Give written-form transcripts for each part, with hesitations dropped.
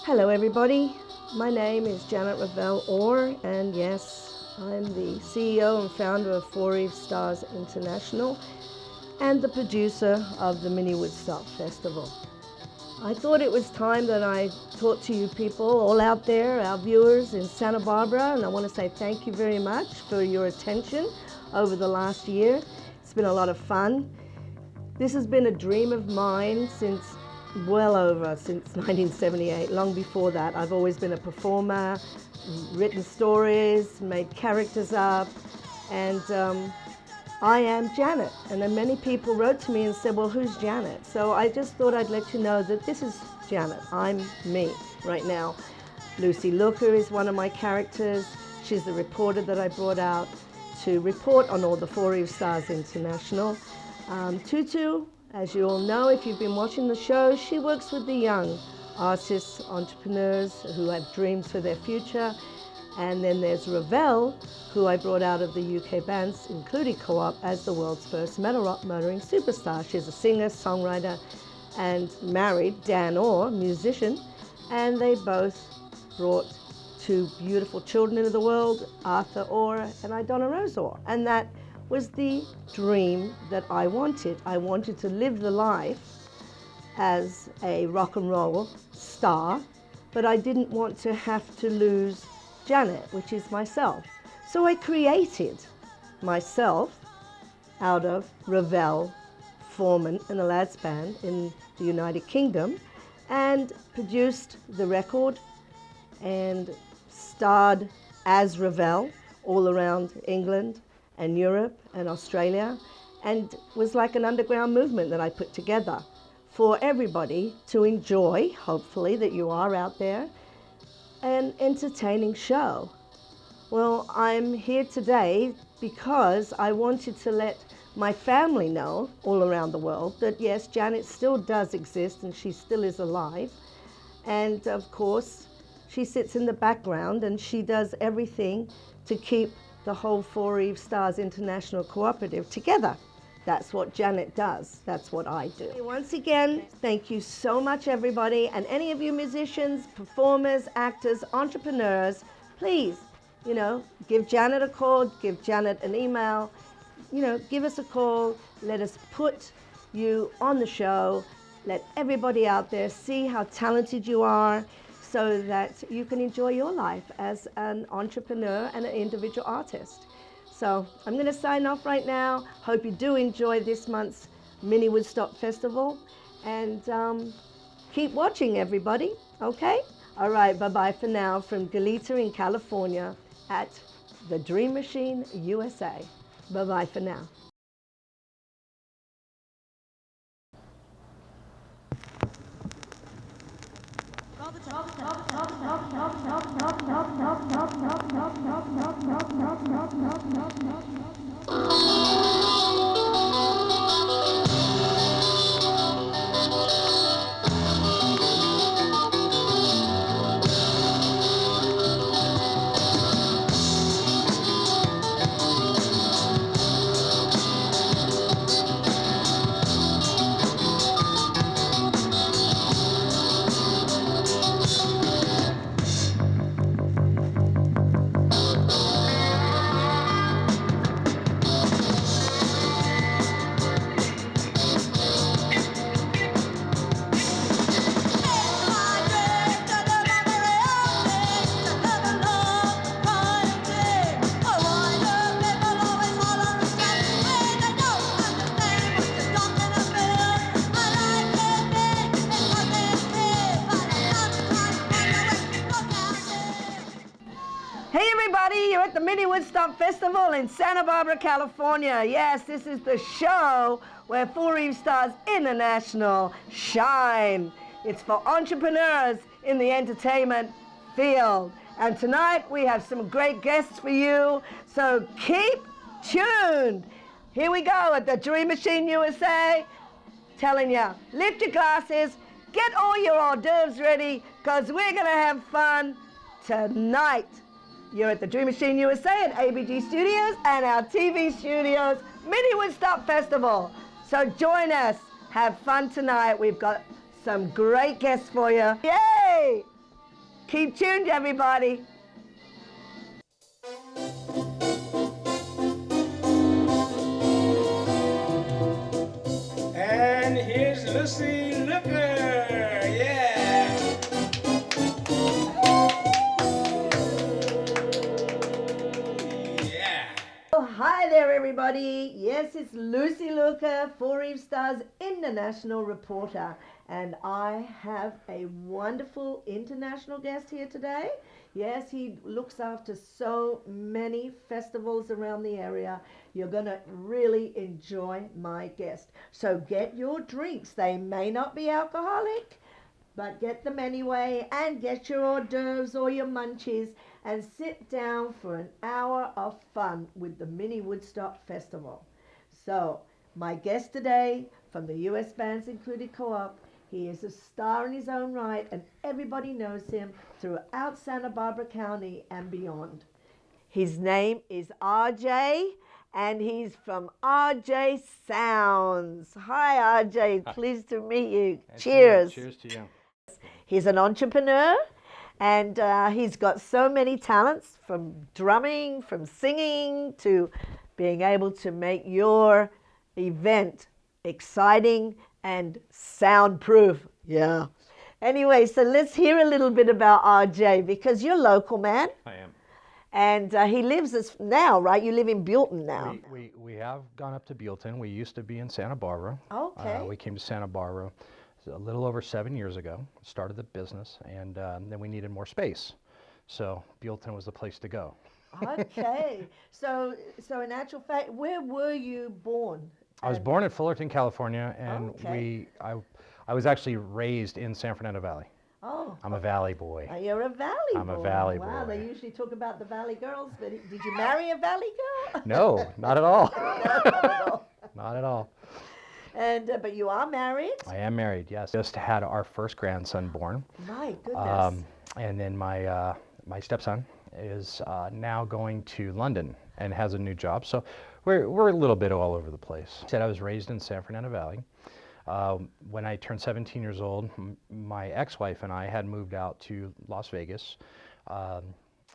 Hello everybody, my name is Janet Ravel Orr, and yes, I'm the CEO and founder of Foreave Stars International and the producer of the Mini Woodstock Festival. I thought it was time that I talked to you people all out there, our viewers in Santa Barbara, and I want to say thank you very much for your attention over the last year. It's been a lot of fun. This has been a dream of mine since 1978. Long before that, I've always been a performer, written stories, made characters up, and I am Janet. And then many people wrote to me and said, well, who's Janet? So I just thought I'd let you know that this is Janet. I'm me right now. Lucy Looker is one of my characters. She's the reporter that I brought out to report on all the Foreave Stars International. Tutu, as you all know, if you've been watching the show, she works with the young artists, entrepreneurs who have dreams for their future. And then there's Ravel, who I brought out of the UK bands, including Co-op, as the world's first metal rock motoring superstar. She's a singer, songwriter, and married Dan Orr, musician, and they both brought two beautiful children into the world, Arthur Orr and Idonna Rose Orr. And that was the dream that I wanted. I wanted to live the life as a rock and roll star, but I didn't want to have to lose Janet, which is myself. So I created myself out of Ravel, Foreman and the Lads Band in the United Kingdom, and produced the record and starred as Ravel all around England and Europe and Australia, and was like an underground movement that I put together for everybody to enjoy, hopefully that you are out there, an entertaining show. Well, I'm here today because I wanted to let my family know all around the world that yes, Janet still does exist and she still is alive. And of course, she sits in the background and she does everything to keep the whole Foreave Stars International Cooperative together. That's what Janet does. That's what I do. Once again, thank you so much, everybody. And any of you musicians, performers, actors, entrepreneurs, please, give Janet a call, give Janet an email, give us a call. Let us put you on the show. Let everybody out there see how talented you are, so that you can enjoy your life as an entrepreneur and an individual artist. So I'm going to sign off right now. Hope you do enjoy this month's Mini Woodstock Festival, and keep watching, everybody, okay? All right, bye-bye for now from Goleta in California at the Dream Machine USA. Bye-bye for now. Hey everybody, you're at the Mini Woodstock Festival in Santa Barbara, California. Yes, this is the show where Foreave Stars International shine. It's for entrepreneurs in the entertainment field. And tonight we have some great guests for you, so keep tuned. Here we go at the Dream Machine USA, telling you, lift your glasses, get all your hors d'oeuvres ready, because we're going to have fun tonight. You're at the Dream Machine USA at ABG Studios and our TV studios, Mini Woodstock Festival. So join us, have fun tonight. We've got some great guests for you. Yay! Keep tuned, everybody. And here's Lucy Looker, yeah. Yeah. Oh, hi there, everybody. Yes, it's Lucy Looker, Foreave Stars international reporter, and I have a wonderful international guest here today. Yes, he looks after so many festivals around the area. You're going to really enjoy my guest. So get your drinks. They may not be alcoholic, but get them anyway, and get your hors d'oeuvres or your munchies and sit down for an hour of fun with the Mini Woodstock Festival. So, my guest today from the US bands included Co-op, he is a star in his own right and everybody knows him throughout Santa Barbara County and beyond. His name is RJ and he's from RJ Sounds. Hi RJ, pleased to meet you. Cheers. Cheers to you. He's an entrepreneur and he's got so many talents, from drumming, from singing, to being able to make your event exciting and soundproof. Yeah. Anyway, so let's hear a little bit about RJ, because you're local, man. I am. And he lives now, right? You live in Buellton now. We have gone up to Buellton. We used to be in Santa Barbara. Okay. We came to Santa Barbara a little over 7 years ago, started the business, and then we needed more space. So Buellton was the place to go. Okay. So in actual fact, where were you born? I was born in Fullerton, California, and Okay. I was actually raised in San Fernando Valley. Oh. I'm a Valley boy. You're a Valley boy. I'm a Valley Wow, boy. they usually talk about the Valley girls, but did you marry a Valley girl? No, not at all. Not at all. Not at all. And but you are married? I am married, yes. Just had our first grandson born. My goodness. And then my stepson is now going to London and has a new job. So we're a little bit all over the place. I said I was raised in San Fernando Valley. When I turned 17 years old, my ex-wife and I had moved out to Las Vegas,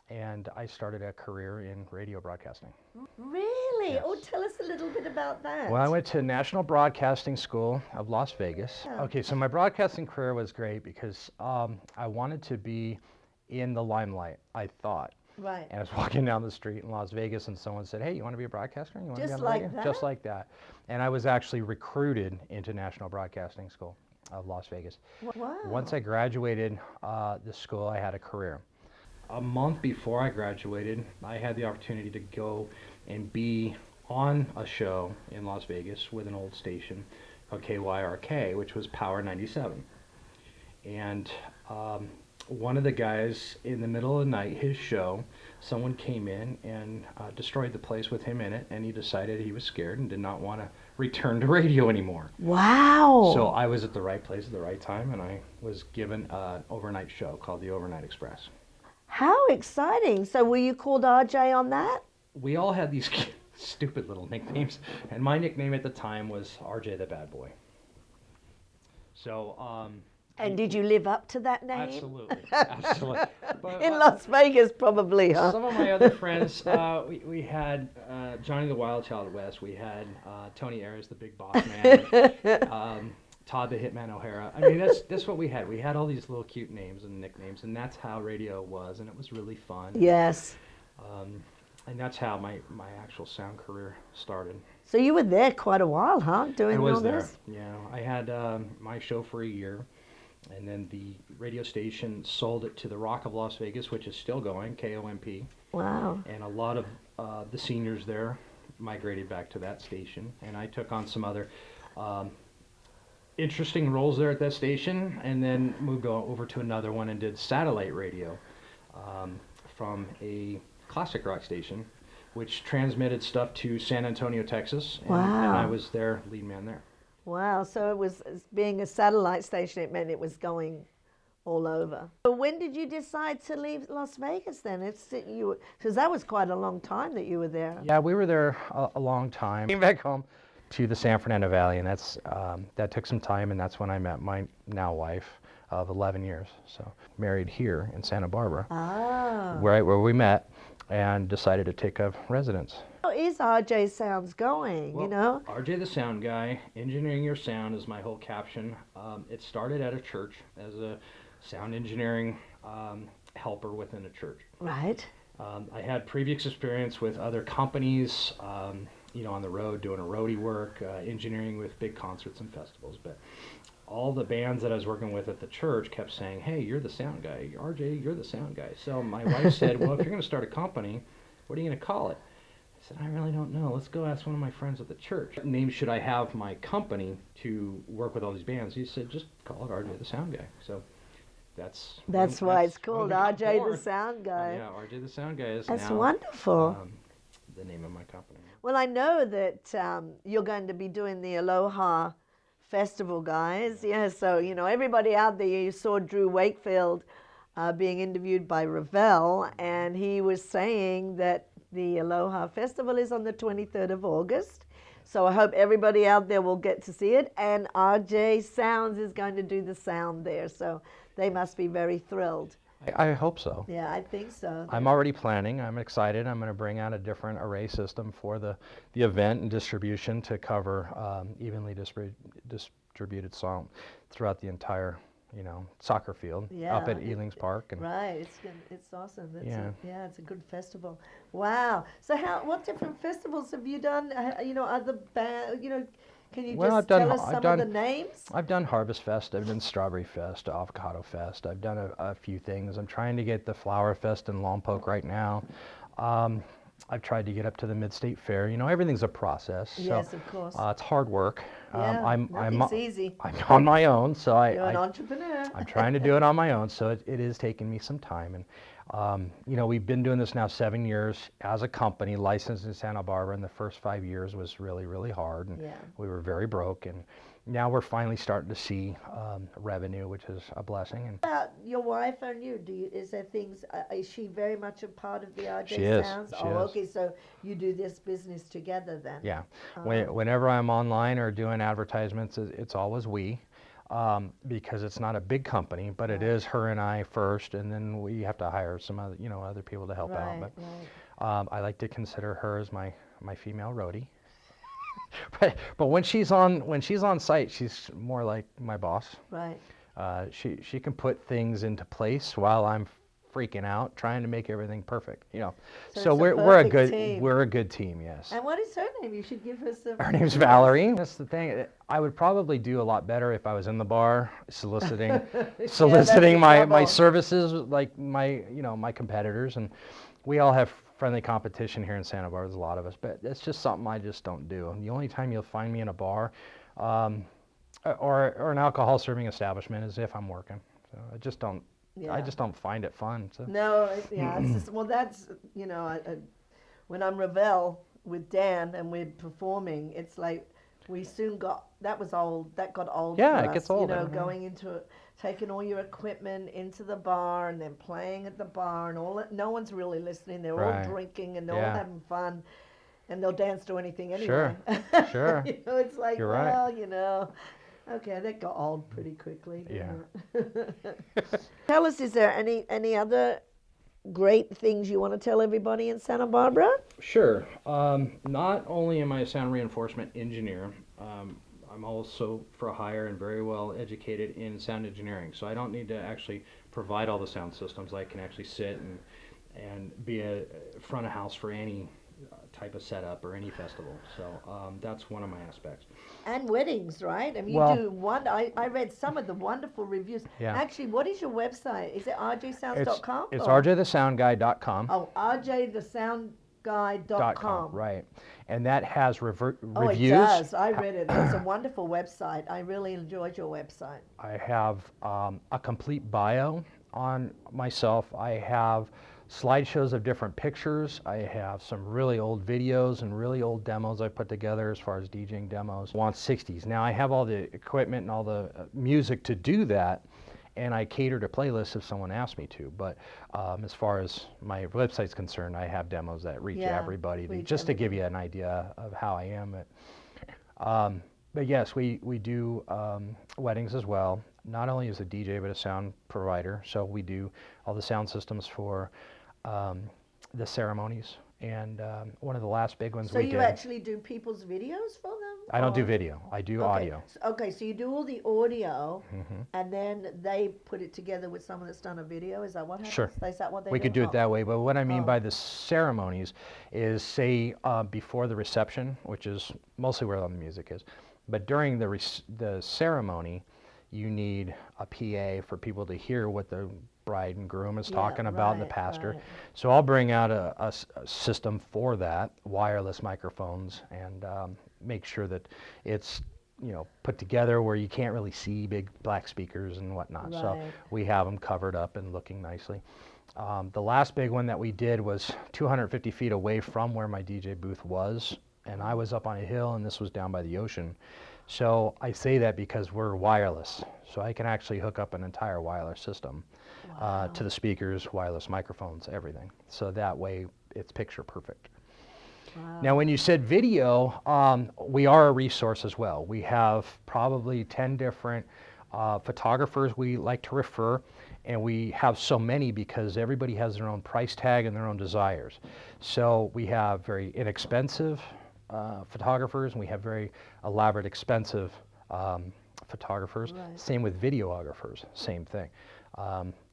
and I started a career in radio broadcasting. Really? Yes. Oh, tell us a little bit about that. Well, I went to National Broadcasting School of Las Vegas. Yeah. Okay, so my broadcasting career was great because I wanted to be in the limelight, I thought. Right. And I was walking down the street in Las Vegas and someone said, "Hey, you want to be a broadcaster? You want to be Just on the like radio?" that? Just like that. And I was actually recruited into National Broadcasting School of Las Vegas. Wow. Once I graduated the school, I had a career. A month before I graduated, I had the opportunity to go and be on a show in Las Vegas with an old station called KYRK, which was Power 97. And one of the guys, in the middle of the night, his show, someone came in and destroyed the place with him in it, and he decided he was scared and did not want to return to radio anymore. Wow. So I was at the right place at the right time, and I was given an overnight show called the Overnight Express. How exciting. So were you called RJ on that? We all had these stupid little nicknames, and my nickname at the time was RJ the Bad Boy. So, And did you live up to that name? absolutely, absolutely. But, In Las Vegas, probably, huh? some of my other friends, we had Johnny the Wild Child West, we had Tony Ayers, the Big Boss Man, Todd the Hitman O'Hara. I mean, that's what we had. We had all these little cute names and nicknames, and that's how radio was, and it was really fun. Yes. And that's how my actual sound career started. So you were there quite a while, huh? Doing I all was there. this? Yeah, I had my show for a year, and then the radio station sold it to the Rock of Las Vegas, which is still going, KOMP. Wow. And a lot of the seniors there migrated back to that station, and I took on some other interesting roles there at that station, and then moved over to another one and did satellite radio from a classic rock station, which transmitted stuff to San Antonio, Texas, and I was their lead man there. Wow. So it was, as being a satellite station, it meant it was going all over. So when did you decide to leave Las Vegas then? Because that was quite a long time that you were there. Yeah, we were there a long time. Came back home to the San Fernando Valley, and that took some time, and that's when I met my now wife. of 11 years. So married here in Santa Barbara, Ah. where we met, and decided to take up residence. How is RJ Sounds going, Well, you know? RJ the Sound Guy, engineering your sound is my whole caption. It started at a church as a sound engineering helper within a church. Right. I had previous experience with other companies, you know, on the road doing a roadie work, engineering with big concerts and festivals. But all the bands that I was working with at the church kept saying, "Hey, you're the sound guy. RJ, you're the sound guy." So my wife said, "Well, if you're going to start a company, what are you going to call it?" I said, "I really don't know. Let's go ask one of my friends at the church. What name should I have my company to work with all these bands?" He said, "Just call it RJ the Sound Guy." So that's why it's called when we got RJ the born. Sound Guy. Yeah, RJ the Sound Guy is That's now wonderful. the name of my company. Well, I know that you're going to be doing the Aloha Festival, guys. Yeah, so, you know, everybody out there, you saw Drew Wakefield being interviewed by Ravel, and he was saying that the Aloha Festival is on the 23rd of August. So I hope everybody out there will get to see it, and RJ Sounds is going to do the sound there, so they must be very thrilled. I hope so. Yeah, I think so. I'm already planning. I'm excited. I'm going to bring out a different array system for the event and distribution to cover evenly distributed sound throughout the entire, you know, soccer field up at Elings Park. And right, it's awesome. Yeah. It's a good festival. Wow. So what different festivals have you done? You know, other you know, can you just tell us some of the names? I've done Harvest Fest, I've done Strawberry Fest, Avocado Fest. I've done a few things. I'm trying to get the Flower Fest in Lompoc right now. I've tried to get up to the Mid-State Fair. You know, everything's a process. Yes, so, of course. it's hard work. Yeah, nothing's easy. I'm on my own, so You're an entrepreneur. I'm trying to do it on my own, so it is taking me some time. And you know, we've been doing this now 7 years as a company, licensed in Santa Barbara, and the first 5 years was really, really hard, and we were very broke. And now we're finally starting to see revenue, which is a blessing. And about your wife and you, is there things, is she very much a part of the RJ She is. Sounds? She Oh, is. okay, so you do this business together then? yeah, whenever I'm online or doing advertisements, it's always we. Because it's not a big company, but it is her and I first, and then we have to hire some other, you know, other people to help out. But I like to consider her as my female roadie. but when she's on site, she's more like my boss. Right. She can put things into place while I'm freaking out trying to make everything perfect, you know. So we're a good team, yes. And what is her name? You should give her some. Her name's Valerie. That's the thing. I would probably do a lot better if I was in the bar soliciting my services, like my competitors. And we all have friendly competition here in Santa Barbara. There's a lot of us, but it's just something I just don't do. And the only time you'll find me in a bar or an alcohol serving establishment is if I'm working. So I just don't. Yeah. I just don't find it fun. So. No, it's just, well, that's, you know, when I'm Ravel with Dan and we're performing, it's like we soon got, that got old Yeah, for it us, gets old. you know, going into, taking all your equipment into the bar and then playing at the bar and all that. No one's really listening. They're all drinking and they're all having fun. And they'll dance to anything anyway. Sure. You know, it's like, You're right. well, you know. Okay, that got old pretty quickly. Yeah. Tell us, is there any other great things you want to tell everybody in Santa Barbara? Sure. Not only am I a sound reinforcement engineer, I'm also for hire and very well educated in sound engineering. So I don't need to actually provide all the sound systems. I can actually sit and be a front of house for any type of setup or any festival. So that's one of my aspects. And weddings, right? I mean, you do one. I read some of the wonderful reviews. Yeah. Actually, what is your website? Is it rjsounds.com? It's rjthesoundguy.com. Oh, rjthesoundguy.com. Right. And that has reviews. Oh, it does. I read it. It's a wonderful website. I really enjoyed your website. I have a complete bio on myself. I have slideshows of different pictures. I have some really old videos and really old demos I put together as far as DJing demos. I want 60s. Now I have all the equipment and all the music to do that, and I cater to playlists if someone asks me to. But as far as my website's concerned, I have demos that reach everybody, just to give you an idea of how I am. But yes, we do weddings as well. not only as a DJ, but a sound provider. So we do all the sound systems for the ceremonies. And one of the last big ones we did. So you actually do people's videos for them? I don't do video. I do audio. Okay, so you do all the audio, and then they put it together with someone that's done a video. Is that what happens? Sure. Is that what they We do? could do it that way, but what I mean by the ceremonies is, say, before the reception, which is mostly where all the music is, but during the ceremony, you need a PA for people to hear what the bride and groom is talking about, and the pastor. Right. So I'll bring out a system for that, wireless microphones, and make sure that it's, you know, put together where you can't really see big black speakers and whatnot. So Right. we have them covered up and looking nicely. The last big one that we did was 250 feet away from where my DJ booth was, and I was up on a hill and this was down by the ocean. So I say that because we're wireless, so I can actually hook up an entire wireless system to the speakers, wireless microphones, everything. So that way it's picture perfect. Wow. Now when you said video, we are a resource as well. We have probably 10 different photographers we like to refer, and we have so many because everybody has their own price tag and their own desires. So we have very inexpensive photographers, and we have very elaborate, expensive photographers. Right. Same with videographers, same thing.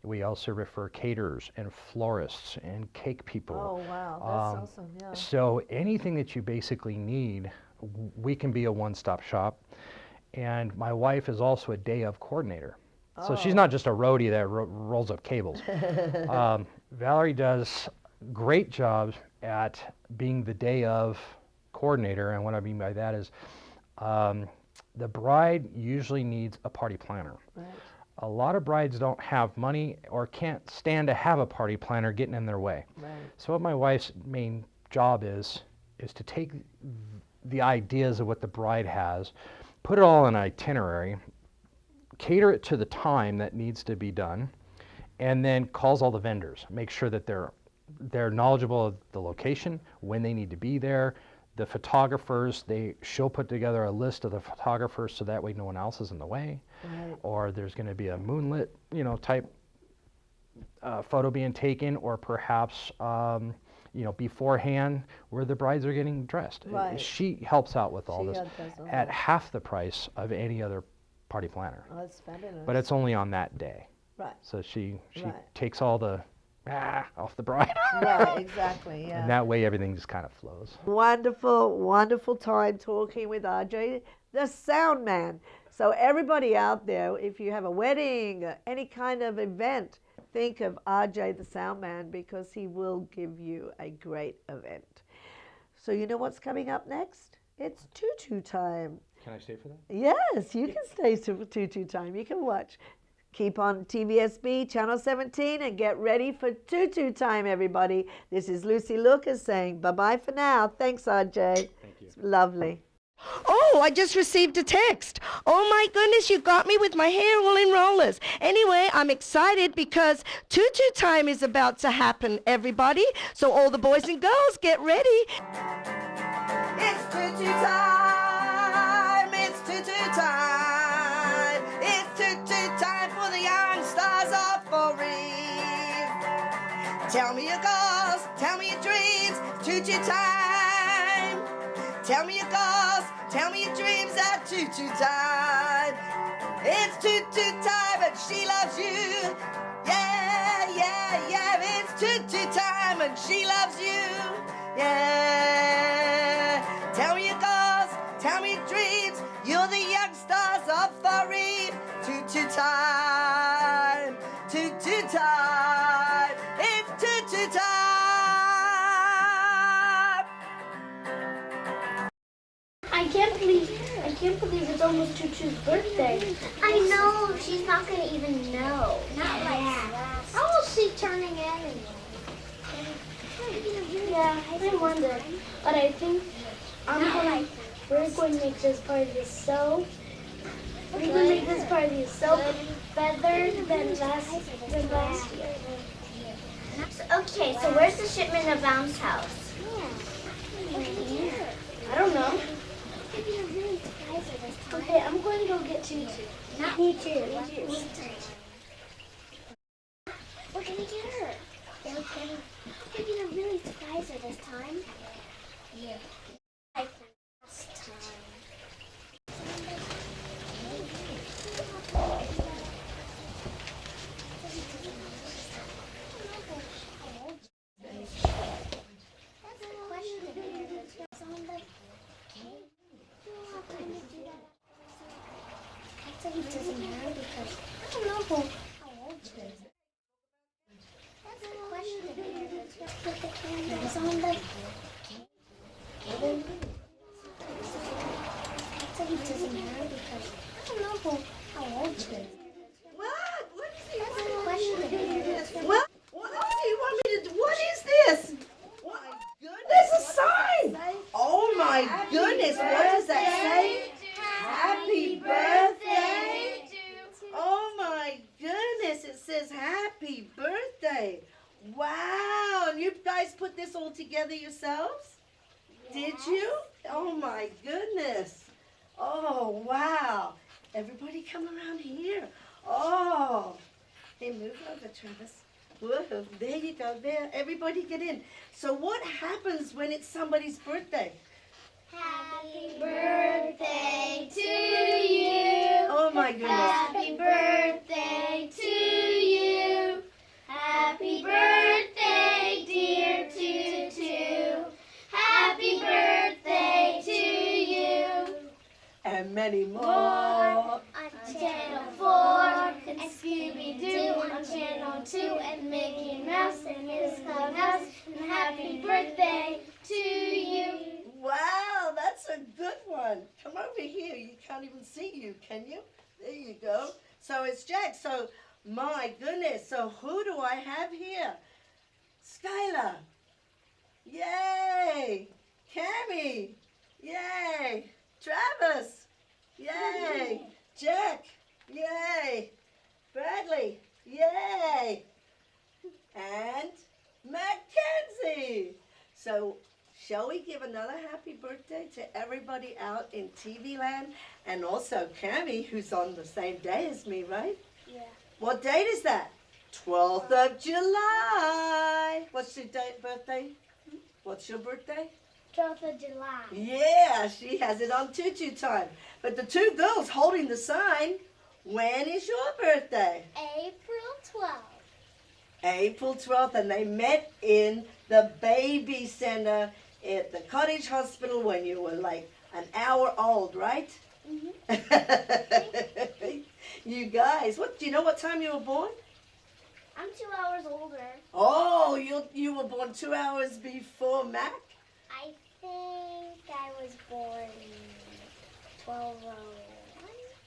We also refer caterers and florists and cake people. Oh, wow, that's awesome, yeah. So anything that you basically need, we can be a one-stop shop. And my wife is also a day of coordinator. So she's not just a roadie that rolls up cables. Valerie does great jobs at being the day of coordinator, and what I mean by that is the bride usually needs a party planner. Right. A lot of brides don't have money or can't stand to have a party planner getting in their way. Right. So what my wife's main job is to take the ideas of what the bride has, put it all in an itinerary, cater it to the time that needs to be done, and then calls all the vendors, make sure that they're knowledgeable of the location, when they need to be there, the photographers, she'll put together a list of the photographers so that way no one else is in the way. Right. Or there's going to be a moonlit, you know, type photo being taken, or perhaps, you know, beforehand where the brides are getting dressed. Right. She helps out with all She this does all at that. half the price of any other party planner. Oh, that's fabulous. But it's only on that day. Right. So she Right. takes all the off the bride. Right, exactly, yeah. And that way everything just kind of flows. Wonderful, wonderful time talking with RJ, the sound man. So everybody out there, if you have a wedding, any kind of event, think of RJ, the sound man, because he will give you a great event. So you know what's coming up next? It's Tutu Time. Can I stay for that? Yes, you can stay to Tutu Time. You can watch. Keep on TVSB, Channel 17, and get ready for Tutu Time, everybody. This is Lucy Lucas saying bye-bye for now. Thanks, RJ. Thank you. It's lovely. Oh, I just received a text. Oh my goodness, you got me with my hair all in rollers. Anyway, I'm excited because Tutu Time is about to happen, everybody. So all the boys and girls, get ready. It's Tutu Time. It's Tutu Time. It's Tutu Time for the young stars of Foreave. Tell me your goals. Tell me your dreams. Tutu Time. Tell me your goals. Tell me your dreams at Tutu Time. It's Tutu Time and she loves you. Yeah, yeah, yeah. It's Tutu Time and she loves you. Yeah. Tell me your goals. Tell me your dreams. You're the young stars of Foreave. Tutu Time. Tutu Time. It's Tutu Time. I can't believe it's almost Tutu's birthday. I know, she's not going to even know. Not like that. How will she turning in? Yeah, I wonder. But I think we're going to make this party so. We're going to make this party so better than last year. Okay, so where's the shipment of Bounce House? I don't know. Okay, I'm going to go get Tutu. Me too. What can we get her? We're gonna really surprise her this time. Yeah. Like last time. That's the question. It's on the cake. You don't have time to do that. Actually, it doesn't matter because I don't know how old she is. That's the question. Put the candles on the cake. Actually, it doesn't matter because I don't know how old she is. What? What is it? That's the question. What? What do you want me to do? What is this? What? There's a sign. Oh my goodness. What does that say? Happy birthday. Oh my goodness. It says happy birthday. Wow. And you guys put this all together yourselves? Did you? Oh my goodness. Oh wow. Everybody come around here. Oh. Hey, move over, Travis. Whoa, there you go, there. Everybody get in. So what happens when it's somebody's birthday? Happy birthday to you. Oh my goodness. Happy birthday to you. Happy birthday, dear Tutu. Happy birthday to you. And many more. On Channel 4 and Scooby-Doo on Channel 2 and Mickey Mouse and his clubhouse. And happy birthday to you. Wow, that's a good one. Come over here. You can't even see you, can you? There you go. So it's Jack. So, my goodness. So who do I have here? Skylar. Yay. Cammy. Yay. Travis. Yay. Jack. Yay. Bradley. Yay. And Mackenzie. So shall we give another happy birthday to everybody out in TV land? And also Cammy, who's on the same day as me, right? Yeah. What date is that? 12th of July. What's your birthday? What's your birthday? 12th of July. Yeah, she has it on Tutu Time. But the two girls holding the sign, when is your birthday? April 12th. April 12th, and they met in the baby center at the Cottage Hospital when you were like an hour old, right? Mm-hmm. You guys, do you know what time you were born? I'm 2 hours older. Oh, you were born 2 hours before Mac? I think I was born 12:01.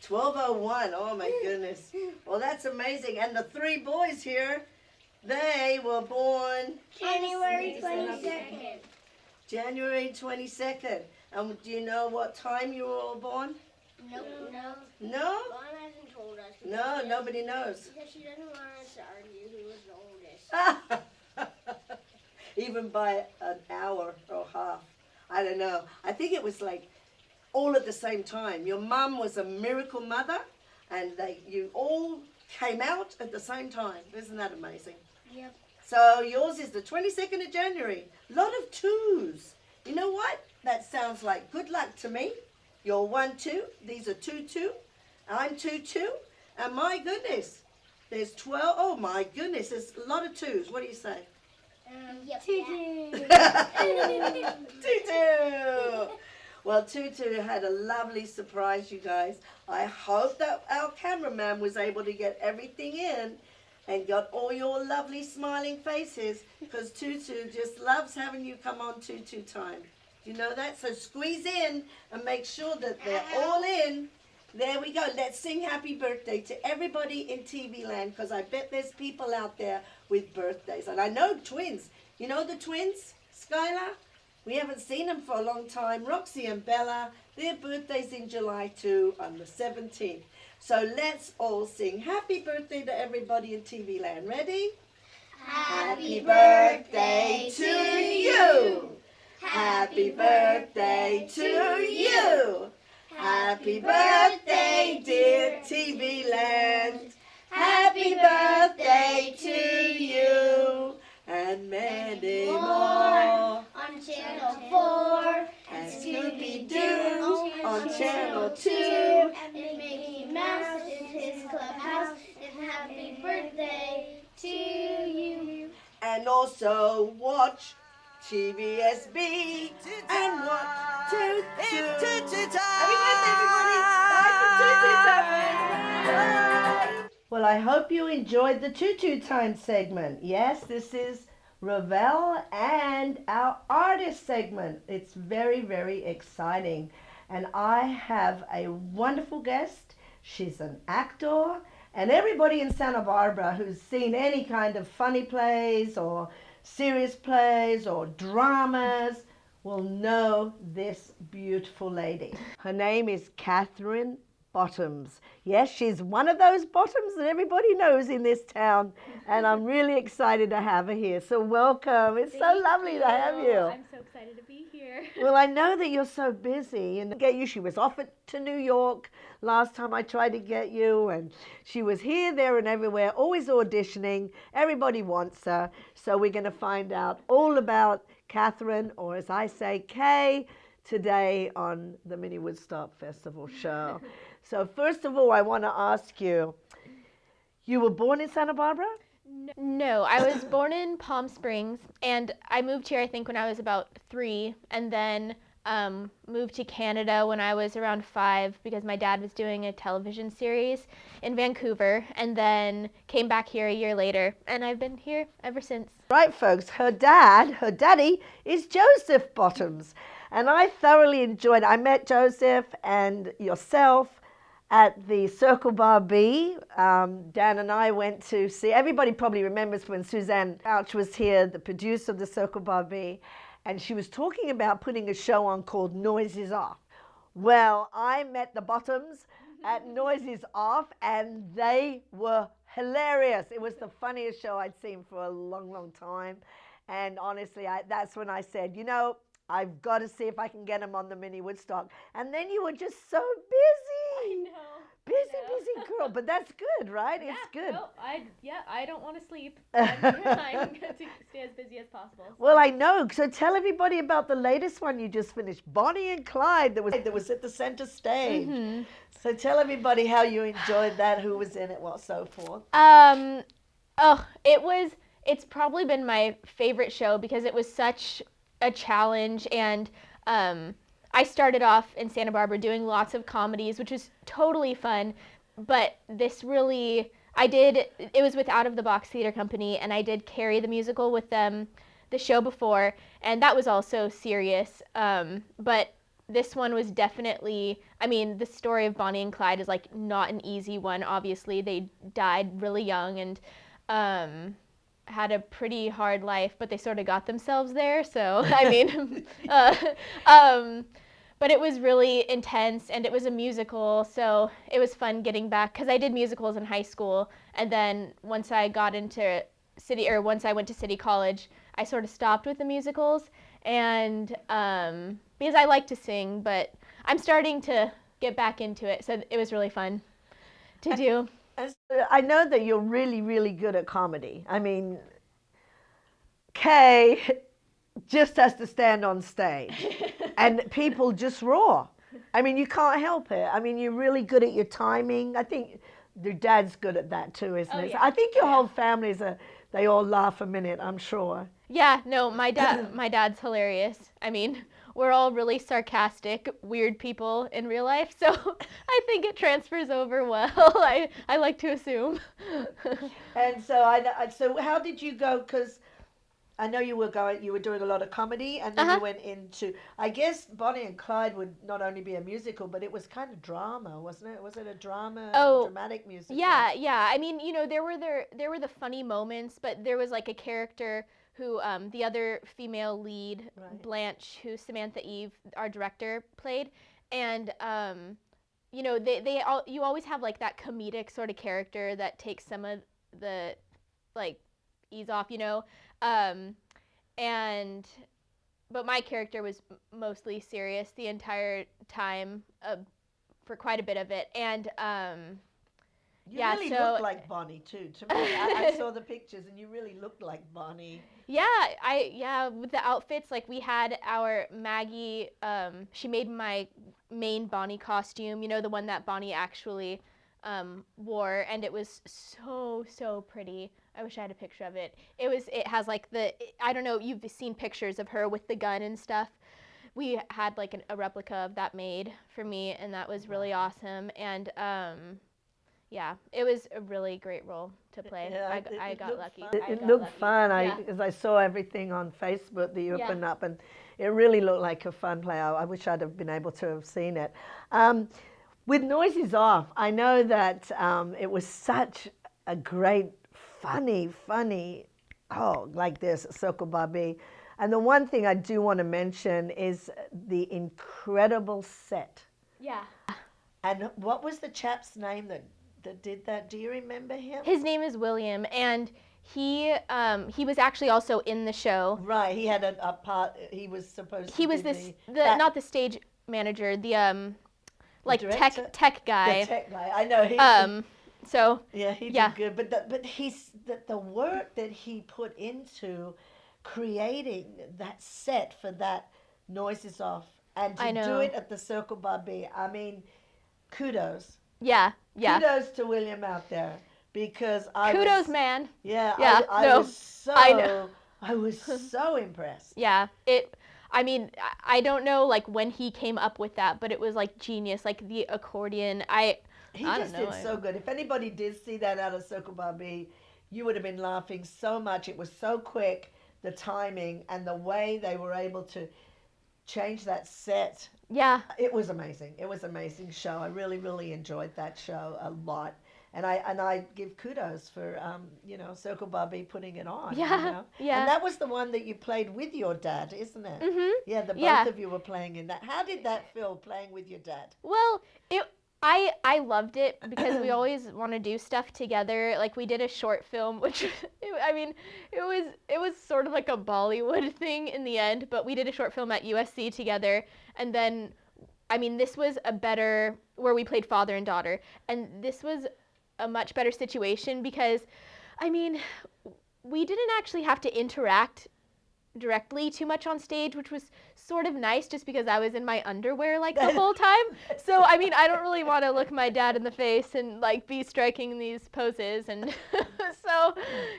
12:01, oh my goodness. Well, that's amazing. And the three boys here, they were born January 22nd. January 22nd. And do you know what time you were all born? Nope. No. No? Mom hasn't told us. No, nobody knows. Because she doesn't want us to argue who was the oldest. Even by an hour or half. I don't know. I think it was like all at the same time. Your mum was a miracle mother, and you all came out at the same time. Isn't that amazing? Yep. So yours is the 22nd of January. Lot of twos. You know what? That sounds like good luck to me. You're 1, 2. These are 2, 2. I'm 2, 2. And my goodness, there's 12. Oh my goodness, there's a lot of twos. What do you say? Yep. Tutu! Well, Tutu had a lovely surprise, you guys. I hope that our cameraman was able to get everything in and got all your lovely smiling faces, because Tutu just loves having you come on Tutu Time. You know that? So squeeze in and make sure that they're all in. There we go. Let's sing happy birthday to everybody in TV land, because I bet there's people out there with birthdays. And I know twins. You know the twins, Skylar? We haven't seen them for a long time. Roxy and Bella, their birthday's in July too, on the 17th. So let's all sing happy birthday to everybody in TV land. Ready? Happy birthday to you. Happy birthday to you. Happy birthday, dear TV Land. Happy birthday to you. And many more. On Channel 4. And Scooby-Doo on Channel 2. And Mickey Mouse in his clubhouse. And happy birthday to you. And also watch TVSB and watch Tutu Time. Well, I hope you enjoyed the Tutu Time segment. Yes, this is Ravel and our artist segment. It's very, very exciting. And I have a wonderful guest. She's an actor. And everybody in Santa Barbara who's seen any kind of funny plays or serious plays or dramas will know this beautiful lady. Her name is Catherine Bottoms. Yes, she's one of those Bottoms that everybody knows in this town, and I'm really excited to have her here. So welcome. It's so lovely to have you. I'm so excited to be here. Well, I know that you're so busy, and get you. She was off to New York last time I tried to get you, and she was here, there, and everywhere, always auditioning. Everybody wants her, so we're going to find out all about Catherine, or as I say, Kay, today on the Mini Woodstock Festival show. So first of all, I want to ask you, you were born in Santa Barbara? No, I was born in Palm Springs, and I moved here I think when I was about 3, and then moved to Canada when I was around 5 because my dad was doing a television series in Vancouver, and then came back here a year later, and I've been here ever since. Right, folks, her daddy is Joseph Bottoms, and I thoroughly enjoyed it. I met Joseph and yourself at the Circle Bar B. Dan and I went to see, everybody probably remembers when Suzanne Couch was here, the producer of the Circle Bar B, and she was talking about putting a show on called Noise Is Off. Well, I met the Bottoms at Noise Is Off, and they were hilarious. It was the funniest show I'd seen for a long, long time. And honestly, that's when I said, you know, I've got to see if I can get them on the Mini Woodstock. And then you were just so busy. I know. Busy girl. But that's good, right? Yeah, it's good. No, I don't want to sleep. I'm going to stay as busy as possible. So. Well, I know. So tell everybody about the latest one you just finished, Bonnie and Clyde, that was at the center stage. Mm-hmm. So tell everybody how you enjoyed that, who was in it, what, so forth. It's probably been my favorite show because it was such a challenge, and I started off in Santa Barbara doing lots of comedies, which was totally fun, but this really, it was with Out of the Box Theater Company, and I did Carrie the musical with them the show before, and that was also serious, but this one was definitely, I mean, the story of Bonnie and Clyde is like not an easy one, obviously. They died really young and had a pretty hard life, but they sort of got themselves there, so, I mean, but it was really intense, and it was a musical, so it was fun getting back, because I did musicals in high school, and then once I went to City College, I sort of stopped with the musicals, and because I like to sing, but I'm starting to get back into it, so it was really fun to do. I know that you're really, really good at comedy. I mean, Kay just has to stand on stage and people just roar. I mean, you can't help it. I mean, you're really good at your timing. I think your dad's good at that too, isn't he? Yeah. I think your whole family's they all laugh a minute, I'm sure. Yeah, no, my dad's hilarious. I mean, we're all really sarcastic, weird people in real life, so I think it transfers over well. I like to assume. And so so how did you go? Because I know you were doing a lot of comedy, and then you went into, I guess Bonnie and Clyde would not only be a musical, but it was kind of drama, wasn't it? Was it a dramatic musical? Yeah. I mean, you know, there were the funny moments, but there was like a character who the other female lead, right, Blanche, who Samantha Eve, our director, played, and you know, you always have like that comedic sort of character that takes some of the like ease off, you know, but my character was mostly serious the entire time, for quite a bit of it. And You yeah, really so look like Bonnie too. To me, I saw the pictures and you really looked like Bonnie. yeah, with the outfits, like we had our Maggie, she made my main Bonnie costume, you know, the one that Bonnie actually wore, and it was so pretty. I wish I had a picture of it. It has like I don't know, you've seen pictures of her with the gun and stuff. We had like a replica of that made for me, and that was really awesome. And yeah, it was a really great role to play. Yeah, I got lucky. It looked fun. Yeah. As I saw everything on Facebook that you Yeah. opened up, and it really looked like a fun play. I wish I'd have been able to have seen it. With Noises Off, I know that it was such a great, funny, like this, Circle Barbie. And the one thing I do want to mention is the incredible set. Yeah. And what was the chap's name that did that? Do you remember him? His name is William, and he was actually also in the show. Right, he had a part. He was supposed to. He was not the stage manager, the like director? tech guy. The tech guy. I know. So yeah, he did good. But he's the work that he put into creating that set for that Noises Off, and to do it at the Circle Barbie. I mean, kudos. Yeah. Kudos to William out there, because kudos, man. Yeah. I was so impressed. Yeah. I mean, I don't know like when he came up with that, but it was like genius, like the accordion. He just did so good. If anybody did see that out of Circle Barbie, you would have been laughing so much. It was so quick, the timing and the way they were able to change that set. Yeah. It was amazing. It was an amazing show. I really enjoyed that show a lot. And I give kudos for Circle Barbie putting it on. Yeah. You know? Yeah. And that was the one that you played with your dad, isn't it? Mhm. Yeah, both of you were playing in that. How did that feel, playing with your dad? Well, I loved it because we always want to do stuff together. Like we did a short film, which it was sort of like a Bollywood thing in the end, but we did a short film at USC together, and then this was where we played father and daughter, and this was a much better situation because we didn't actually have to interact directly too much on stage, which was sort of nice just because I was in my underwear like the whole time. So I don't really want to look my dad in the face and like be striking these poses, and so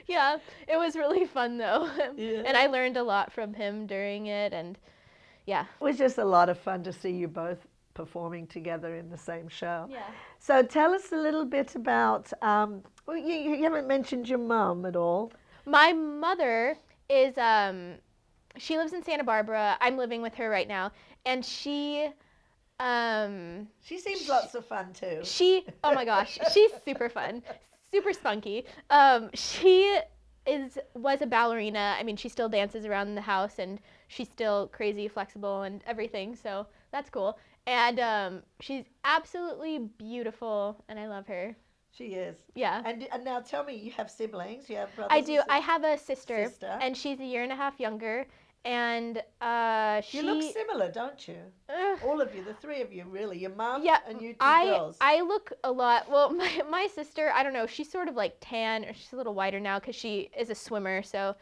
yeah, it was really fun though. Yeah. And I learned a lot from him during it, and yeah. It was just a lot of fun to see you both performing together in the same show. Yeah. So tell us a little bit about, you haven't mentioned your mom at all. My mother is, she lives in Santa Barbara. I'm living with her right now. And she seems lots of fun too. Oh my gosh, she's super fun, super spunky. She was a ballerina. She still dances around the house, and she's still crazy flexible and everything. So that's cool. And she's absolutely beautiful, and I love her. She is. Yeah. And now tell me, you have siblings? You have brothers? I do. I have a sister, and she's a year and a half younger. And you look similar, don't you? All of you, the three of you, really. Your mom and you two girls. I look a lot. Well, my sister, I don't know. She's sort of like tan, or she's a little whiter now because she is a swimmer. So,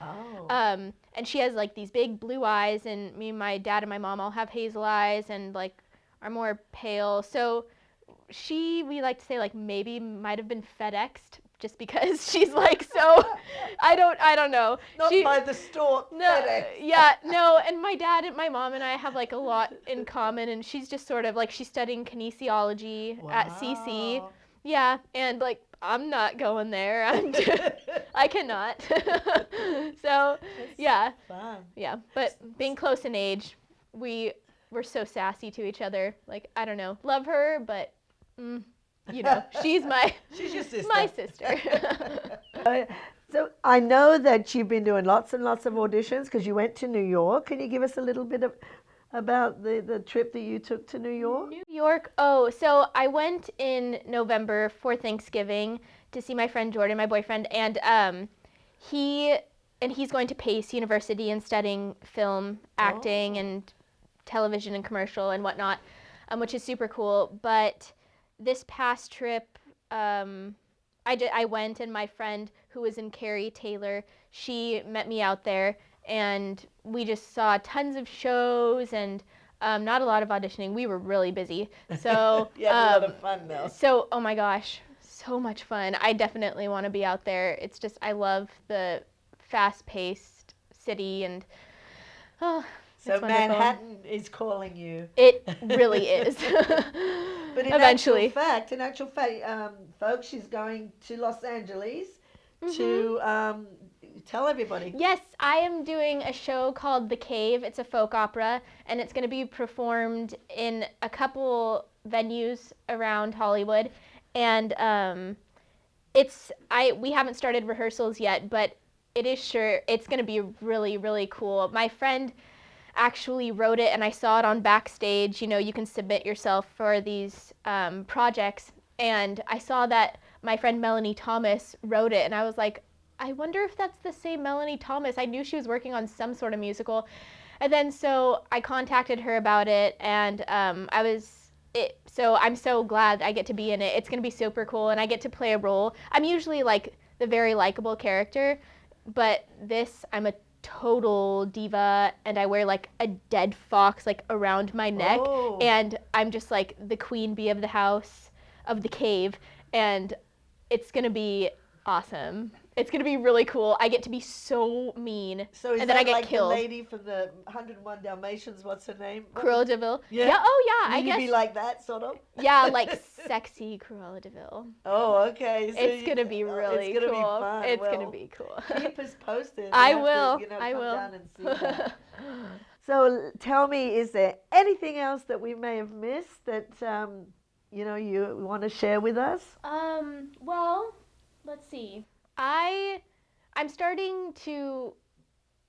and she has like these big blue eyes, and me and my dad and my mom all have hazel eyes and like are more pale. So we like to say like maybe might have been FedExed just because she's like so. I don't know. Not by the store. No, FedEx. yeah, no. And my dad and my mom and I have like a lot in common, and she's just sort of like she's studying kinesiology at CC. Yeah, and like I'm not going there. I cannot. So That's fun. Yeah. But being close in age, we're so sassy to each other. Like I don't know, love her, but she's your sister. My sister. So I know that you've been doing lots and lots of auditions because you went to New York. Can you give us a little bit about the trip that you took to New York? New York. Oh, so I went in November for Thanksgiving to see my friend Jordan, my boyfriend, and he's going to Pace University and studying film, acting, and television and commercial and whatnot, which is super cool. But this past trip, I went, and my friend who was in Cary, Taylor, she met me out there, and we just saw tons of shows and not a lot of auditioning. We were really busy. So yeah, a lot of fun though. So, oh my gosh, so much fun. I definitely want to be out there. It's just, I love the fast-paced city, and oh, so it's wonderful. Manhattan is calling you. It really is. But Eventually. in actual fact, folks, she's going to Los Angeles to tell everybody. Yes, I am doing a show called The Cave. It's a folk opera, and it's going to be performed in a couple venues around Hollywood. And we haven't started rehearsals yet, but it's going to be really, really cool. My friend actually wrote it, and I saw it on Backstage. You know, you can submit yourself for these projects, and I saw that my friend Melanie Thomas wrote it, and I was like, I wonder if that's the same Melanie Thomas. I knew she was working on some sort of musical. And then so I contacted her about it, and so I'm so glad I get to be in it. It's going to be super cool, and I get to play a role. I'm usually like the very likable character, but this, I'm a total diva, and I wear like a dead fox like around my neck, and I'm just like the queen bee of the house, of the cave, and it's going to be awesome. It's going to be really cool. I get to be so mean. So is and that then I get like killed. the lady from the 101 Dalmatians? What's her name? Cruella de Vil. Yeah. Oh yeah. Will I guess. you be like that, sort of? Yeah, like sexy Cruella de Vil. Oh, okay. So It's going to be really it's gonna cool. Be fun. It's Well, going to be cool. Keep us posted. I We have will. To, I come will. down and see that. So tell me, is there anything else that we may have missed that you want to share with us? Well, let's see. I'm starting to,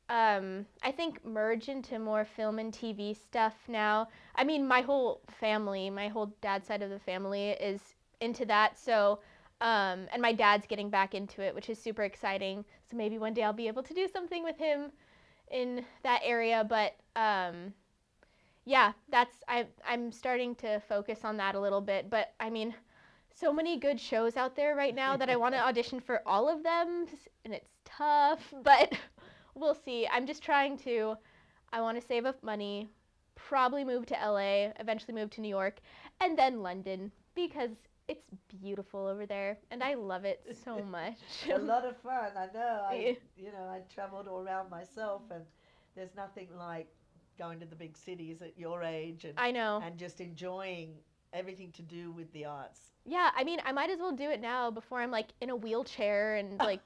I think, merge into more film and TV stuff now. I mean, my whole family, my whole dad's side of the family is into that. So, and my dad's getting back into it, which is super exciting. So maybe one day I'll be able to do something with him in that area. But yeah, I'm starting to focus on that a little bit. But I mean, so many good shows out there right now that I want to audition for all of them, and it's tough, but we'll see. I'm just trying to, I want to save up money, probably move to LA, eventually move to New York, and then London, because it's beautiful over there, and I love it so much. A lot of fun, I know. I traveled all around myself, and there's nothing like going to the big cities at your age, and I know. And just enjoying everything to do with the arts. Yeah, I mean, I might as well do it now before I'm like in a wheelchair and like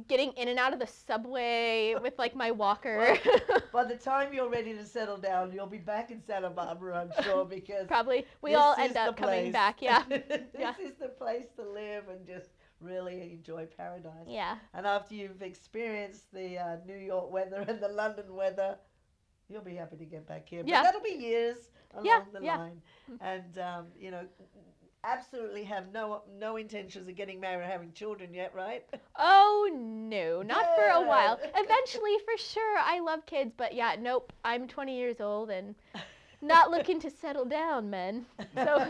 getting in and out of the subway with like my walker. Well, by the time you're ready to settle down, you'll be back in Santa Barbara, I'm sure, because probably we all end up coming back. Yeah. This is the place to live and just really enjoy paradise. Yeah. And after you've experienced the New York weather and the London weather, you'll be happy to get back here. But that'll be years along the line. And, absolutely have no intentions of getting married or having children yet, right? Oh, no, not for a while. Eventually, for sure. I love kids, but yeah, nope. I'm 20 years old and not looking to settle down, men. So.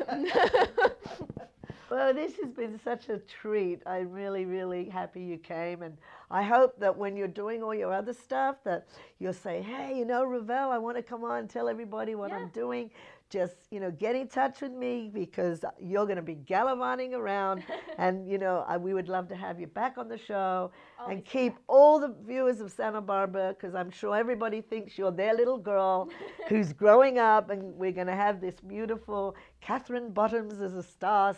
Well, this has been such a treat. I'm really, really happy you came, and I hope that when you're doing all your other stuff that you'll say, hey, Ravel, I want to come on and tell everybody what I'm doing. Just, get in touch with me because you're going to be gallivanting around and, we would love to have you back on the show and keep all the viewers of Santa Barbara, because I'm sure everybody thinks you're their little girl who's growing up, and we're going to have this beautiful Catherine Bottoms as a star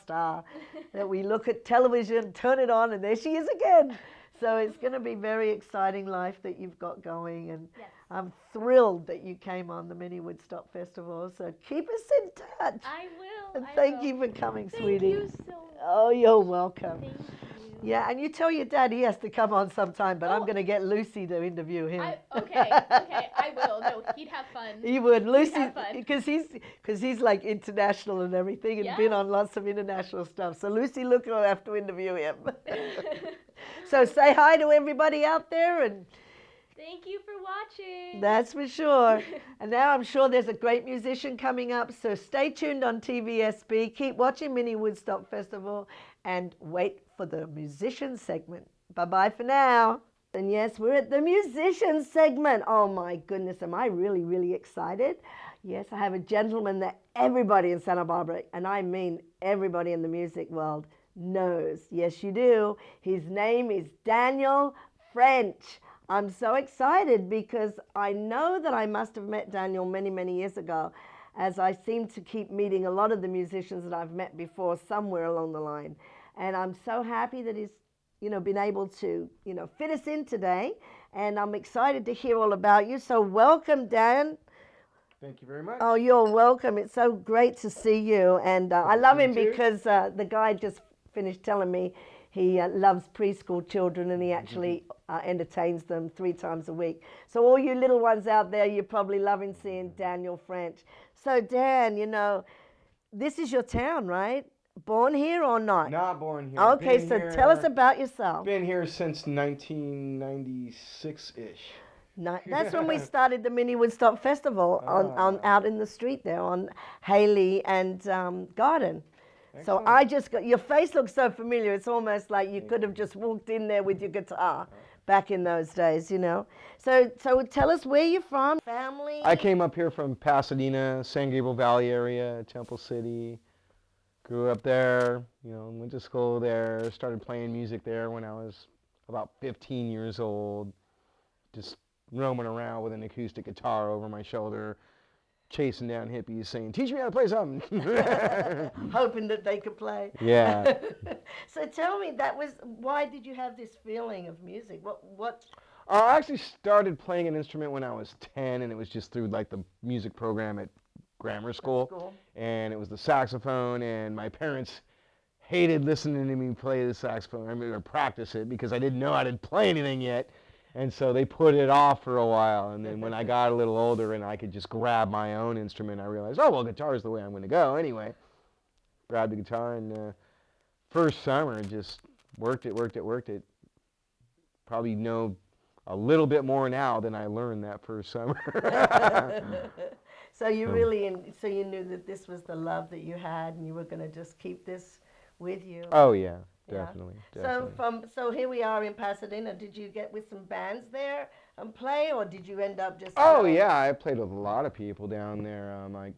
that we look at television, turn it on, and there she is again. So it's going to be very exciting life that you've got going, and I'm thrilled that you came on the Mini Woodstock Festival. So keep us in touch. I will. And thank you for coming, sweetie. Thank you so much. Oh, you're welcome. Thank you. Yeah, and you tell your dad he has to come on sometime, but I'm going to get Lucy to interview him. Okay, I will. No, he'd have fun. He would. Lucy, have fun. because he's like international and everything, and been on lots of international stuff. So Lucy Luke will have to interview him. So say hi to everybody out there, and Thank you for watching. That's for sure. And now I'm sure there's a great musician coming up, so stay tuned on TVSB. Keep watching Mini Woodstock Festival and wait for the musician segment. Bye-bye for now. And yes, we're at the musician segment. Oh my goodness, am I really, really excited? Yes, I have a gentleman that everybody in Santa Barbara, and I mean everybody in the music world, knows. Yes, you do. His name is Daniel French. I'm so excited because I know that I must have met Daniel many, many years ago, as I seem to keep meeting a lot of the musicians that I've met before somewhere along the line. And I'm so happy that he's, been able to, fit us in today. And I'm excited to hear all about you. So welcome, Dan. Thank you very much. Oh, you're welcome. It's so great to see you. And I love him because the guy just finished telling me he loves preschool children, and he actually entertains them 3 times a week. So all you little ones out there, you're probably loving seeing Daniel French. So Dan, this is your town, right? Born here or not? Not born here. Okay, so tell us about yourself. Been here since 1996-ish. That's when we started the Mini Woodstock Festival out in the street there on Haley and Garden. Excellent. So I just got, your face looks so familiar. It's almost like you could have just walked in there with your guitar back in those days, So tell us where you're from, family. I came up here from Pasadena, San Gabriel Valley area, Temple City. Grew up there, went to school there, started playing music there when I was about 15 years old. Just roaming around with an acoustic guitar over my shoulder, chasing down hippies saying, "Teach me how to play something." Hoping that they could play. Yeah. So tell me, why did you have this feeling of music? What? I actually started playing an instrument when I was 10, and it was just through like the music program at grammar school. And it was the saxophone, and my parents hated listening to me play the saxophone, or practice it, because I didn't know how to play anything yet. And so they put it off for a while, and then when I got a little older and I could just grab my own instrument, I realized, oh, well, guitar is the way I'm going to go anyway. Grabbed the guitar, and first summer just worked it. Probably know a little bit more now than I learned that first summer. So you really, so you knew that this was the love that you had, and you were going to just keep this with you. Oh yeah. Definitely. So here we are in Pasadena. Did you get with some bands there and play, or did you end up just? Oh yeah, I played with a lot of people down there. I'm trying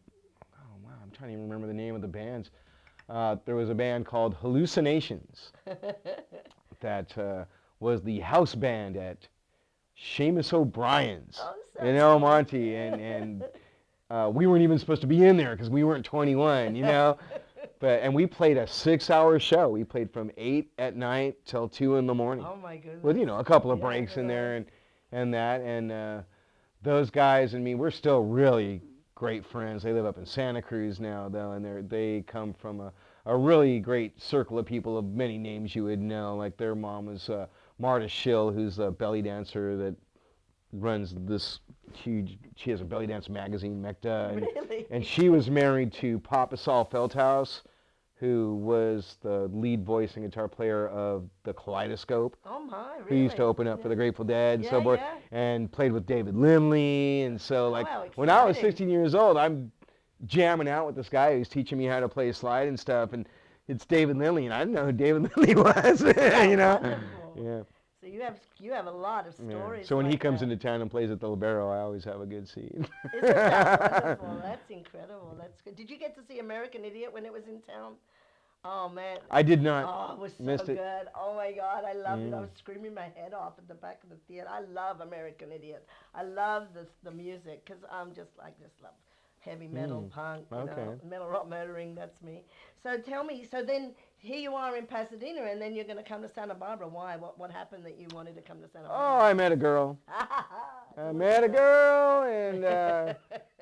to even remember the name of the bands. There was a band called Hallucinations that was the house band at Seamus O'Brien's in El Monte, and we weren't even supposed to be in there because we weren't 21, And we played a 6-hour show. We played from 8 at night till 2 in the morning. Oh my goodness. With a couple of breaks in there and those guys and me, we're still really great friends. They live up in Santa Cruz now, though, and they come from a really great circle of people of many names you would know. Like their mom was Marta Schill, who's a belly dancer that runs this huge, she has a belly dance magazine, Mecta, and she was married to Papa Saul Feldhaus, who was the lead voice and guitar player of the Kaleidoscope. Oh my, really? Who used to open up for the Grateful Dead and so forth, and played with David Lindley, and so when I was 16 years old, I'm jamming out with this guy who's teaching me how to play slide and stuff, and it's David Lindley, and I didn't know who David Lindley was, Yeah. So you have a lot of stories. Yeah. So when he comes into town and plays at the Libero, I always have a good seat. Isn't that wonderful? That's incredible. That's good. Did you get to see American Idiot when it was in town? Oh man. I did not. Oh, it was so good. Oh my God, I loved it. I was screaming my head off at the back of the theater. I love American Idiot. I love the music because I just love heavy metal, punk, metal rock murdering. That's me. So tell me. So then here you are in Pasadena, and then you're going to come to Santa Barbara. Why? What happened that you wanted to come to Santa Barbara? Oh, I met a girl. I met a girl, and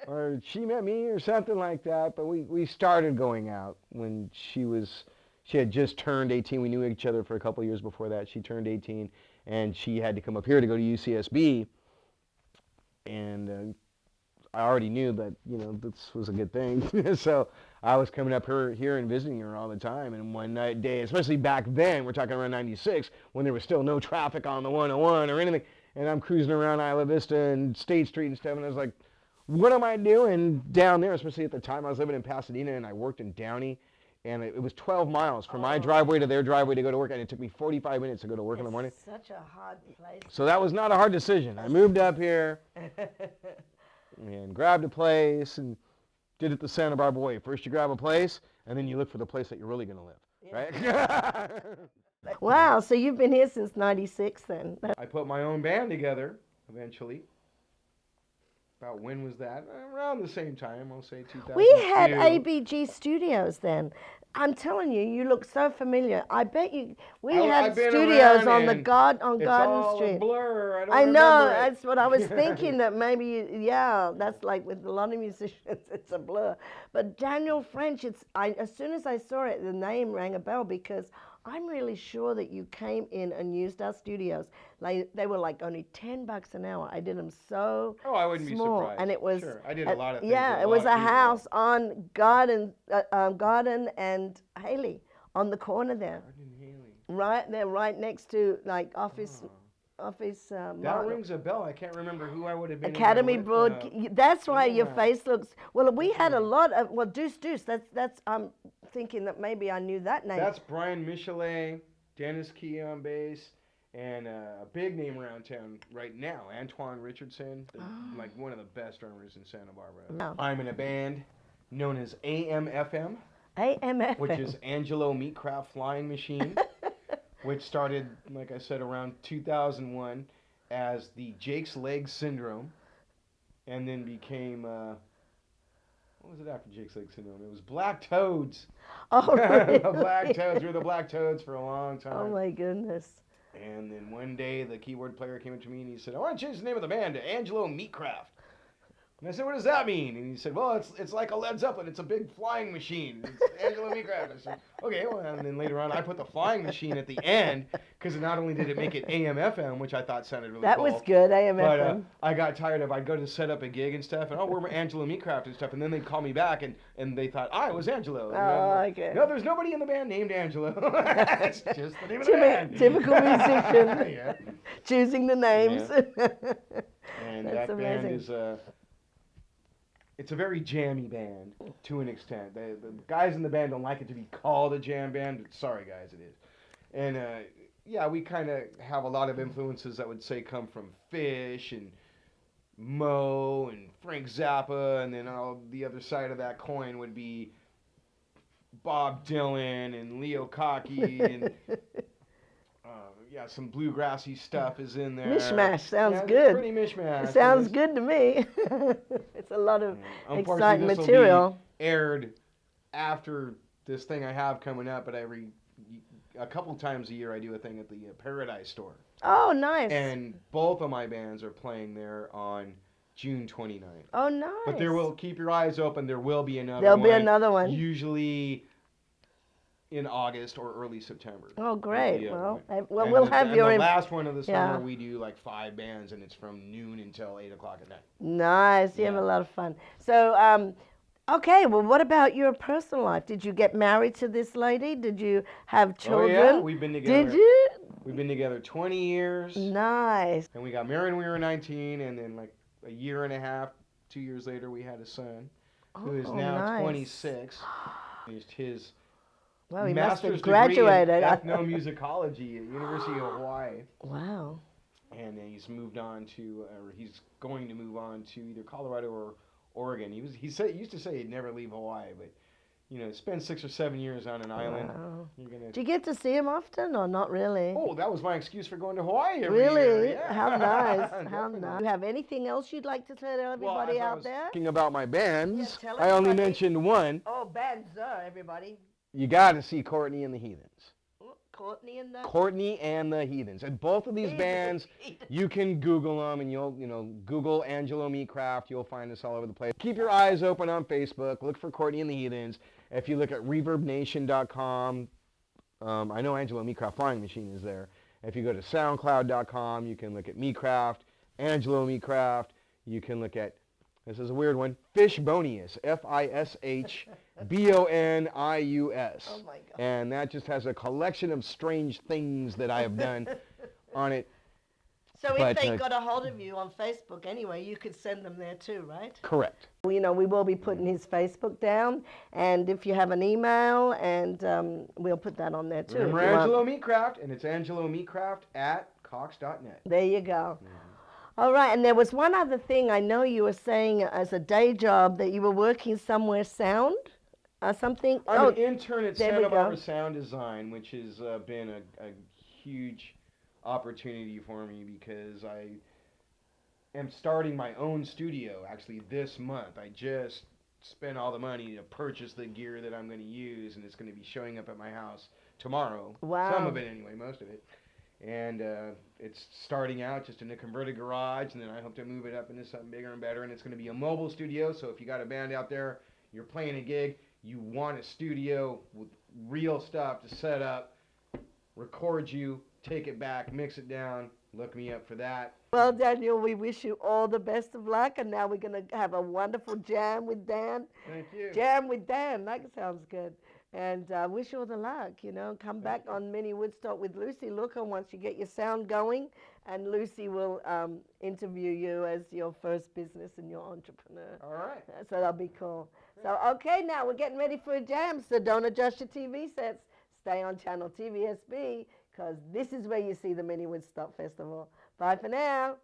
or she met me, or something like that. But we started going out when she had just turned 18. We knew each other for a couple of years before that. She turned 18, and she had to come up here to go to UCSB, and I already knew that, this was a good thing. So I was coming up here and visiting her all the time. And one day, especially back then, we're talking around 96, when there was still no traffic on the 101 or anything, and I'm cruising around Isla Vista and State Street and stuff, and I was like, what am I doing down there? Especially at the time I was living in Pasadena and I worked in Downey, and it was 12 miles from my driveway to their driveway to go to work, and it took me 45 minutes to go to work in the morning. Such a hard place. So that was not a hard decision. I moved up here and grabbed a place and did it the Santa Barbara way. First you grab a place, and then you look for the place that you're really going to live, right? Wow, so you've been here since '96 then. I put my own band together eventually. About when was that? Around the same time, I'll say 2002. We had ABG Studios then. I'm telling you, you look so familiar. I bet you, we had studios on the Garden Street. It's all a blur. I don't I know, remember it. that's what I was thinking, that maybe, yeah, that's like with a lot of musicians, it's a blur. But Daniel French, as soon as I saw it, the name rang a bell, because I'm really sure that you came in and used our studios. Like, they were like only $10 an hour. I did them so Oh, I wouldn't small. be surprised. And it was, Sure. I did a lot of things. yeah, with it was lot a of people. house on Garden and Haley on the corner there. Garden Haley. Right there, right next to like Office. That Mark. rings a bell. I can't remember who I would have been. in Academy there with, Broad. That's why your yeah. face looks. Well, we had a lot of. Well, Deuce. That's. I'm thinking that maybe I knew that name. That's Brian Michelet, Dennis Key on bass, and a big name around town right now, Antoine Richardson, like one of the best drummers in Santa Barbara. Wow. I'm in a band known as AMFM, AMF. which is Angelo Meatcraft Flying Machine, which started, like I said, around 2001 as the Jake's Leg Syndrome, and then became, what was it after Jake's Leg Syndrome? It was Black Toads. Oh, really? The Black Toads. We were the Black Toads for a long time. Oh my goodness. And then one day the keyboard player came up to me and he said, I want to change the name of the band to Angelo Meatcraft. And I said, what does that mean? And he said, well, it's like a Led Zeppelin. It's a big flying machine. It's Angelo Meatcraft. I said, okay. Well, and then later on, I put the flying machine at the end because not only did it make it AM/FM, which I thought sounded really That cool. was good, AM/FM. But I got tired of, I'd go to set up a gig and stuff, and we're Angelo Meatcraft and stuff, and then they'd call me back, and they thought I was Angelo. And I'm like, okay. No, there's nobody in the band named Angelo. It's just the name of the band. Typical musician. Yeah. Choosing the names. Yeah. And That's that amazing. band is it's a very jammy band to an extent. The guys in the band don't like it to be called a jam band, but sorry guys, it is. And yeah, we kind of have a lot of influences that would say come from Fish and Mo and Frank Zappa, and then the other side of that coin would be Bob Dylan and Leo Cocky and yeah, some bluegrassy stuff is in there. Mishmash sounds yeah, good. Pretty mishmash. It sounds good to me. It's a lot of Unfortunately, exciting this will material. be aired after this thing I have coming up, but a couple times a year I do a thing at the Paradise Store. Oh, nice. And both of my bands are playing there on June 29th. Oh, nice. But there will, keep your eyes open, there will be another There'll one. be another one. Usually in August or early September. Oh, great. Yeah. Well, And we'll have and your... the last one of the summer, yeah. we do like 5 bands, and it's from noon until 8 o'clock at night. Nice. You have Yeah. a lot of fun. So, okay, well, what about your personal life? Did you get married to this lady? Did you have children? Oh, yeah, we've been together. Did you? We've been together 20 years. Nice. And we got married when we were 19, and then like a year and a half, 2 years later, we had a son who is Oh, now nice. 26. Finished his Well, he must master's have graduated. degree in ethnomusicology at University of Hawaii. Wow. And then he's moved on to, or he's going to move on to either Colorado or Oregon. He used to say he'd never leave Hawaii, but you know, spend 6 or 7 years on an island. Wow. You're gonna. Do you get to see him often or not really? Oh, that was my excuse for going to Hawaii every Really? year. Yeah. How nice. How Definitely. nice. Do you have anything else you'd like to tell everybody as I out was there? Talking about my bands, Yeah, tell I only everybody. mentioned one. Oh, Banzer, everybody. You got to see Courtney and the Heathens. Courtney and the... Courtney and the Heathens. And both of these bands, you can Google them, and you'll, Google Angelo Meatcraft. You'll find us all over the place. Keep your eyes open on Facebook. Look for Courtney and the Heathens. If you look at ReverbNation.com, I know Angelo Meatcraft Flying Machine is there. If you go to SoundCloud.com, you can look at Meatcraft, Angelo Meatcraft. You can look at, this is a weird one, Fishbonius, Fishbonius. Oh my God. And that just has a collection of strange things that I have done on it. So if But, they got a hold of you on Facebook anyway, you could send them there too, right? Correct. We will be putting his Facebook down, and if you have an email, and we'll put that on there too. if Remember you want. Angelo Meatcraft, and it's angelomeatcraft@cox.net. There you go. All right, and there was one other thing I know you were saying as a day job that you were working somewhere sound or something. I'm an intern at there we Santa Barbara go. Sound Design, which has been a huge opportunity for me because I am starting my own studio actually this month. I just spent all the money to purchase the gear that I'm going to use, and it's going to be showing up at my house tomorrow. Wow. Some of it anyway, most of it. And it's starting out just in a converted garage, and then I hope to move it up into something bigger and better. And it's going to be a mobile studio, so if you got a band out there, you're playing a gig, you want a studio with real stuff to set up, record you, take it back, mix it down, look me up for that. Well, Daniel, we wish you all the best of luck, and now we're going to have a wonderful jam with Dan. Thank you. Jam with Dan, that sounds good. And wish you all the luck, come back on Mini Woodstock with Lucy. Look on once you get your sound going, and Lucy will interview you as your first business and your entrepreneur. All right. So that'll be cool. So, okay, now we're getting ready for a jam, so don't adjust your TV sets. Stay on channel TVSB, because this is where you see the Mini Woodstock Festival. Bye for now.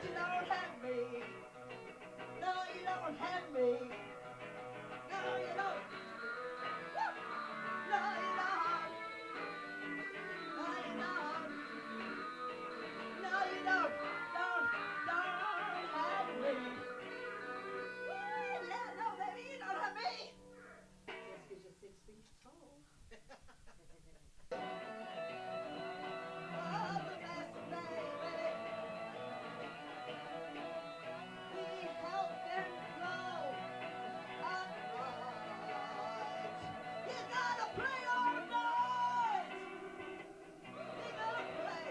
you don't have me. No, you don't have me. No, you don't. No, you don't. No, you don't. No, you don't. Don't have me. No, baby, you don't have me. Just because you're 6 feet tall. Oh, the best baby. We help them grow upright. You gotta play all night. You gotta play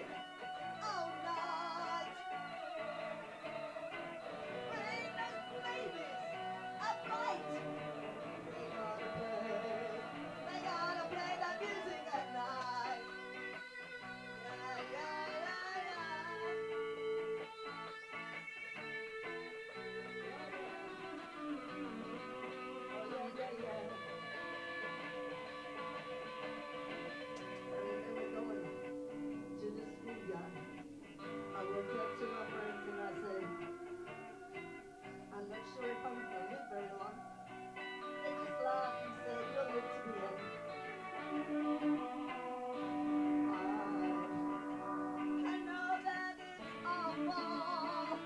all night. Bring those babies upright. They gotta play the music at night. Yeah, yeah, yeah, yeah. Oh, yeah, yeah, yeah. And they were going to the schoolyard. I walked up to my friends and I said, I'm not sure if I'm going to live very long. They just laughed and said, you'll live to the end. I know that it's awful.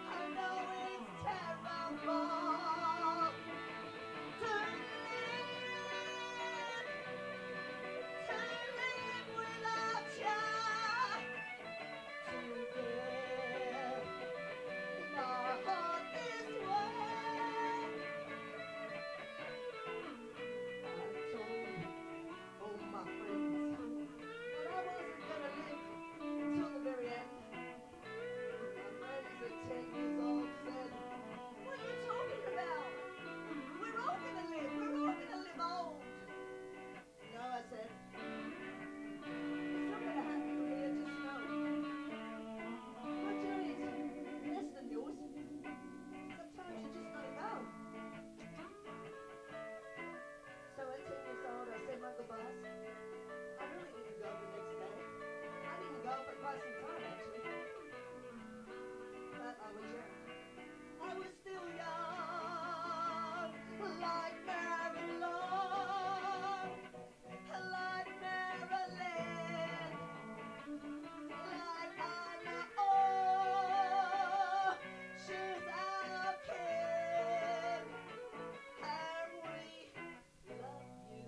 I know it's terrible to live without you, to live in my heart this way. I told all my friends that I wasn't gonna live till the very end. My friends at 10 years old said, what are you talking about? We're all gonna live old. No, I said, it's not gonna happen for me, I just know. My journey is less than yours. Sometimes you just gotta go. So at 10 years old, I said my goodbyes. I really didn't go the next day. I didn't go for quite some time, actually. But I was young. I was still young, like Marilyn, like Marilyn, like Anna. Oh, she's our kid, and we love you.